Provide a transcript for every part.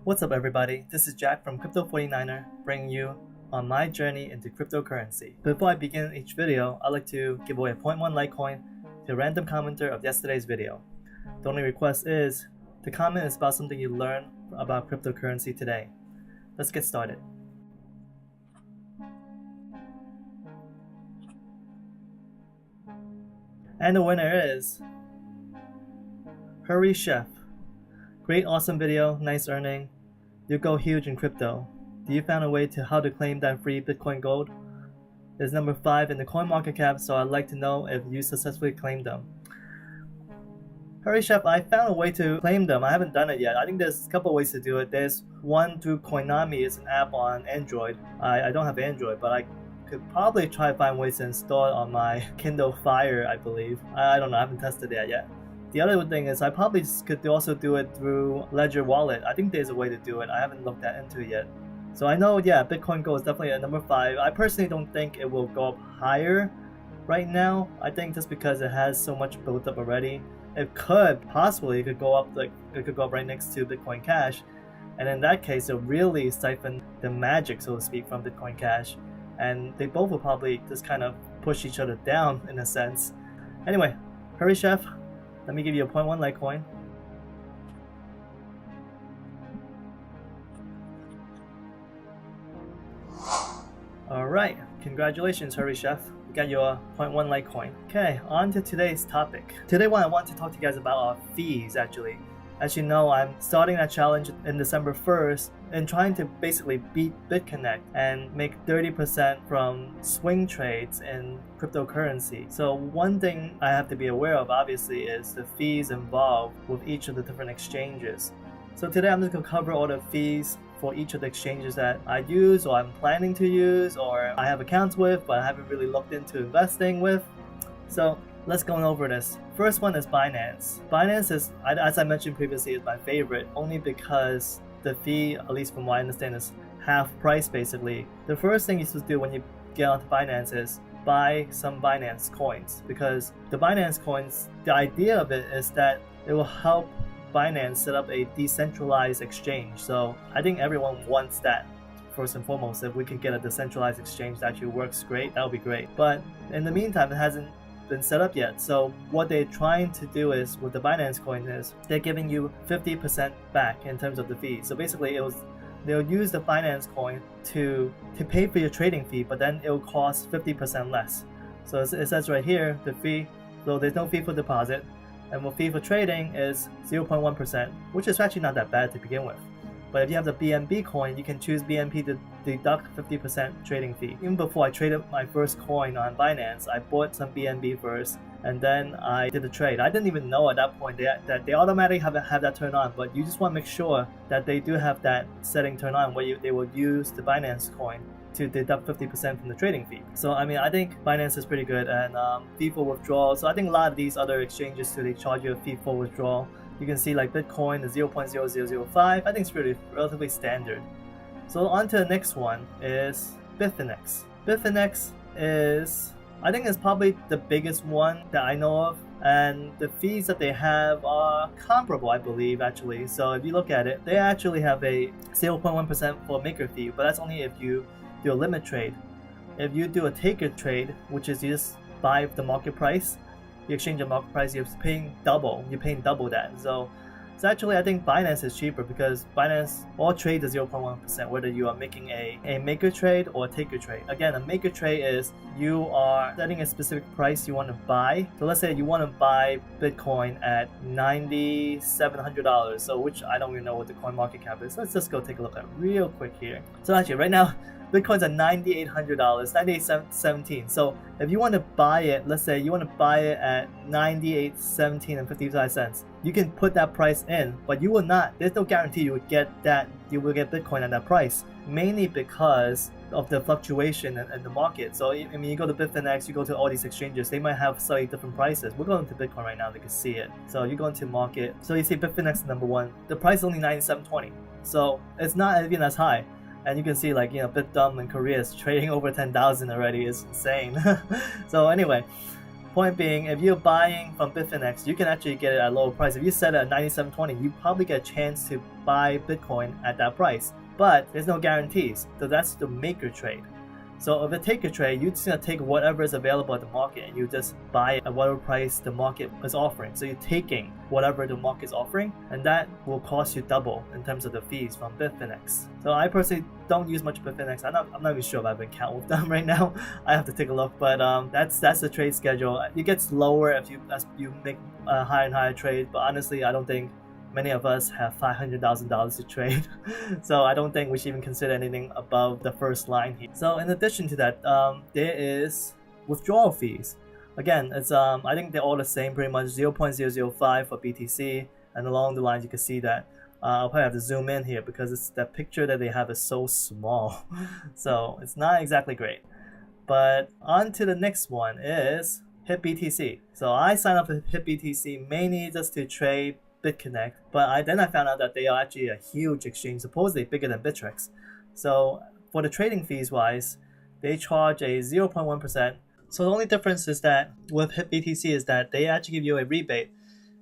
What's up everybody, this is Jack from Crypto49er bringing you on my journey into cryptocurrency. Before I begin each video, I'd like to give away a 0.1 Litecoin to a random commenter of yesterday's video. The only request is, the comment is about something you learned about cryptocurrency today. Let's get started. And the winner is Hurry Chef. Great, awesome video, nice earning. You go huge in crypto. Do you found a way to how to claim that free Bitcoin gold? It's number 5 in the coin market cap, so I'd like to know if you successfully claimed them. Hurry Chef, I found a way to claim them. I haven't done it yet. I think there's a couple ways to do it. There's one through Coinami. It's an app on Android. I don't have Android, but I could probably try to find ways to install it on my Kindle Fire, I believe. I don't know, I haven't tested it yet. The other thing is I probably could also do it through Ledger Wallet. I think there's a way to do it. I haven't looked into it yet. So I know, yeah, Bitcoin Gold is definitely at number 5. I personally don't think it will go up higher right now. I think just because it has so much built up already, it could go up, like it could go up right next to Bitcoin Cash, and in that case it'll really siphon the magic, so to speak, from Bitcoin Cash, and they both will probably just kind of push each other down in a sense. Anyway, Hurry Chef, let me give you a 0.1 Litecoin. Alright, congratulations Hurry Chef. You got your 0.1 Litecoin. Okay, on to today's topic. Today what I want to talk to you guys about are fees actually. As you know, I'm starting that challenge in December 1st and trying to basically beat Bitconnect and make 30% from swing trades in cryptocurrency. So one thing I have to be aware of obviously is the fees involved with each of the different exchanges. So today I'm just going to cover all the fees for each of the exchanges that I use or I'm planning to use or I have accounts with but I haven't really looked into investing with. So let's go over this. First one is Binance. Binance is, as I mentioned previously, is my favorite only because the fee, at least from what I understand, is half price basically. The first thing you should do when you get onto Binance is buy some Binance coins, because the Binance coins, the idea of it is that it will help Binance set up a decentralized exchange. So I think everyone wants that. First and foremost, if we can get a decentralized exchange that actually works great, that would be great. But in the meantime, it hasn't been set up yet. So what they're trying to do is with the Binance coin is they're giving you 50% back in terms of the fee. So basically they'll use the Binance coin to pay for your trading fee, but then it'll cost 50% less. So it says right here the fee, so there's no fee for deposit, and the fee for trading is 0.1%, which is actually not that bad to begin with. But if you have the BNB coin, you can choose BNB to deduct 50% trading fee. Even before I traded my first coin on Binance, I bought some BNB first, and then I did the trade. I didn't even know at that point that they automatically have that turned on, but you just want to make sure that they do have that setting turned on where they will use the Binance coin to deduct 50% from the trading fee. So I mean, I think Binance is pretty good, and fee for withdrawal. So I think a lot of these other exchanges too, they charge you a fee for withdrawal. You can see like Bitcoin is 0.0005. I think it's pretty relatively standard. So on to the next one is Bitfinex. Bitfinex is, I think it's probably the biggest one that I know of, and the fees that they have are comparable, I believe, actually. So if you look at it, they actually have a 0.1% for maker fee, but that's only if you do a limit trade. If you do a taker trade, which is you just buy the market price, you exchange the market price, you're paying double that. So actually I think Binance is cheaper because Binance, all trades is 0.1%, whether you are making a maker trade or a taker trade. Again, a maker trade is you are setting a specific price you want to buy. So let's say you want to buy Bitcoin at $9,700, so which I don't even know what the coin market cap is. Let's just go take a look at it real quick here. So actually right now Bitcoin's at $9,800, $9,817. So if you want to buy it, let's say you want to buy it at $9,817 and 55 cents, you can put that price in, but you will not, there's no guarantee you will get Bitcoin at that price, mainly because of the fluctuation in the market. So I mean, you go to Bitfinex, you go to all these exchanges, they might have slightly different prices. We're going to Bitcoin right now, you can see it. So you go into market, so you see Bitfinex number 1, the price is only $9,720, so it's not even as high. And you can see, like, Bitdumb in Korea is trading over 10,000 already. It's insane. So anyway, Point being, if you're buying from Bitfinex, you can actually get it at a lower price. If you set it at 97.20, you probably get a chance to buy Bitcoin at that price. But there's no guarantees, so that's the maker trade. So if you take a trade, you're just gonna take whatever is available at the market and you just buy it at whatever price the market is offering. So you're taking whatever the market is offering, and that will cost you double in terms of the fees from Bitfinex. So I personally don't use much Bitfinex. I'm not even sure if I have an account with them right now. I have to take a look, but that's the trade schedule. It gets lower as you make higher and higher trades, but honestly, I don't think many of us have $500,000 to trade, so I don't think we should even consider anything above the first line here. So in addition to that, there is withdrawal fees. Again, it's I think they're all the same, pretty much 0.005 for BTC, and along the lines you can see that. I'll probably have to zoom in here because that picture that they have is so small, so it's not exactly great. But on to the next one is HitBTC. So I signed up for HitBTC mainly just to trade Bitconnect, but then I found out that they are actually a huge exchange, supposedly bigger than Bittrex. So for the trading fees wise, they charge a 0.1%. So the only difference is that with HitBTC is that they actually give you a rebate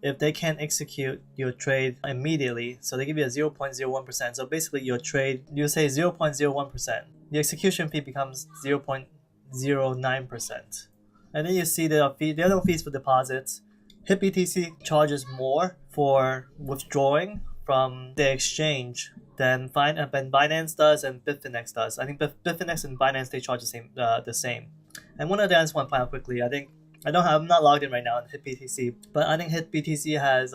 if they can't execute your trade immediately. So they give you a 0.01%. So basically your trade, you say 0.01%. The execution fee becomes 0.09%. And then you see there are no fees for deposits. HitBTC charges more for withdrawing from the exchange than Binance does and Bitfinex does. I think Bitfinex and Binance, they charge the same. And one of the things I just want to point out quickly, I'm not logged in right now on HitBTC, but I think HitBTC has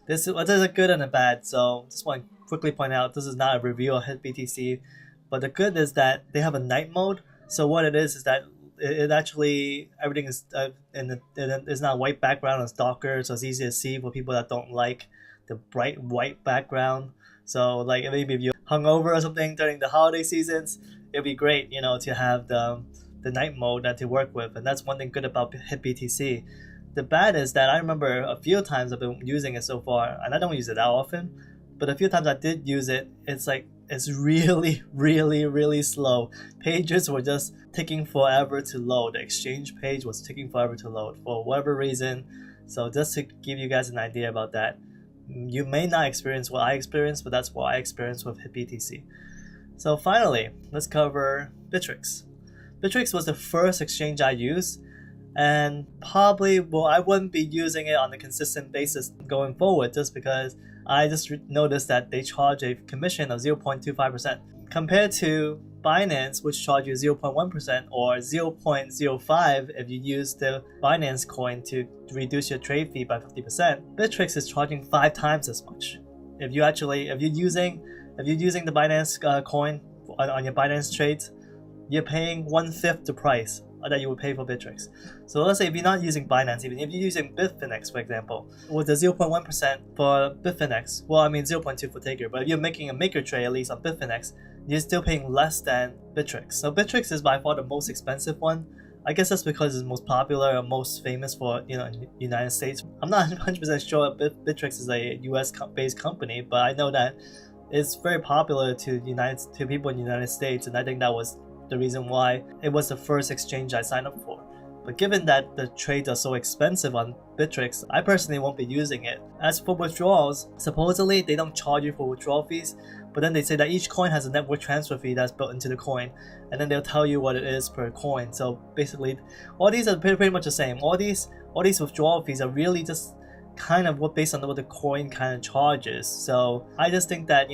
there's a good and a bad. So just want to quickly point out, this is not a review of HitBTC, but the good is that they have a night mode. So what it is that it actually, everything is it's not white background, it's darker, so it's easy to see for people that don't like the bright white background. So like maybe if you're hungover or something during the holiday seasons, it'd be great, to have the night mode that to work with. And that's one thing good about HitBTC. The bad is that I remember a few times I've been using it so far, and I don't use it that often, but a few times I did use it, it's really, really, really slow. Pages were just taking forever to load. The exchange page was taking forever to load for whatever reason. So just to give you guys an idea about that, you may not experience what I experienced, but that's what I experienced with HitBTC. So finally, let's cover Bittrex. Bittrex was the first exchange I used, and probably, I wouldn't be using it on a consistent basis going forward just because I just noticed that they charge a commission of 0.25% compared to Binance, which charges 0.1% or 0.05 if you use the Binance coin to reduce your trade fee by 50%. Bittrex is charging 5 times as much. If you're using the Binance coin on your Binance trades, you're paying 1/5 the price that you would pay for Bittrex. So let's say if you're not using Binance, even if you're using Bitfinex, for example, with the 0.1% for Bitfinex, 0.2 for Taker, but if you're making a maker trade, at least on Bitfinex, you're still paying less than Bittrex. So Bittrex is by far the most expensive one. I guess that's because it's most popular or most famous for United States. I'm not 100% sure Bittrex is a US based company, but I know that it's very popular to people in the United States, and I think that was the reason why it was the first exchange I signed up for. But given that the trades are so expensive on Bittrex, I personally won't be using it. As for withdrawals, supposedly they don't charge you for withdrawal fees, but then they say that each coin has a network transfer fee that's built into the coin, and then they'll tell you what it is per coin. So basically, all these are pretty much the same. All these withdrawal fees are really just kind of based on what the coin kind of charges. So I just think that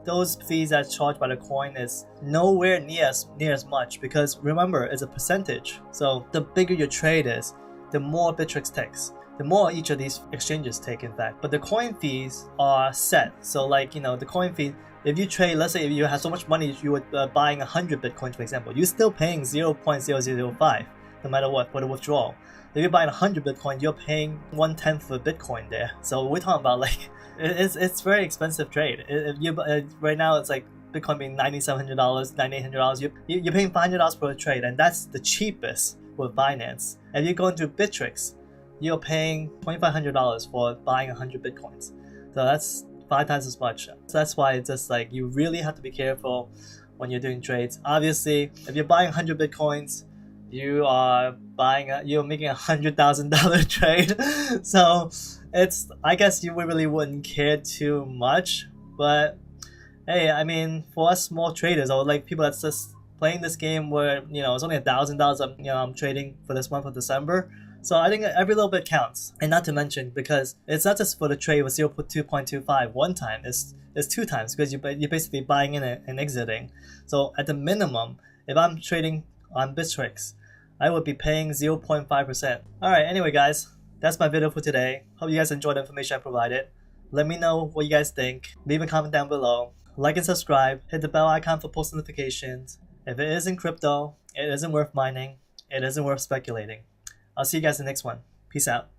those fees that's charged by the coin is nowhere near as much, because remember, it's a percentage. So the bigger your trade is, the more Bittrex takes, the more each of these exchanges take, in fact. But the coin fees are set. So the coin fee, if you trade, let's say if you have so much money, you were buying 100 Bitcoins, for example, you're still paying 0.0005 no matter what for the withdrawal. If you're buying 100 Bitcoin, you're paying 1/10 of a Bitcoin there. So we're talking about it's very expensive trade. Right now it's like Bitcoin being $9,700, $9,800. You're paying $500 per trade, and that's the cheapest with Binance. If you go into Bittrex, you're paying $2,500 for buying 100 Bitcoins. So that's 5 times as much. So that's why it's just you really have to be careful when you're doing trades. Obviously, if you're buying 100 Bitcoins, you are you're making $100,000 trade. So I guess you really wouldn't care too much. But hey, I mean, for us small traders or like people that's just playing this game where it's only $1,000 I'm trading for this month of December. So I think every little bit counts, and not to mention because it's not just for the trade with 0.225 one time. It's two times because you're basically buying in and exiting. So at the minimum, if I'm trading on Bittrex, I would be paying 0.5%. All right. Anyway, guys, that's my video for today. Hope you guys enjoyed the information I provided. Let me know what you guys think. Leave a comment down below. Like and subscribe. Hit the bell icon for post notifications. If it isn't crypto, it isn't worth mining. It isn't worth speculating. I'll see you guys in the next one. Peace out.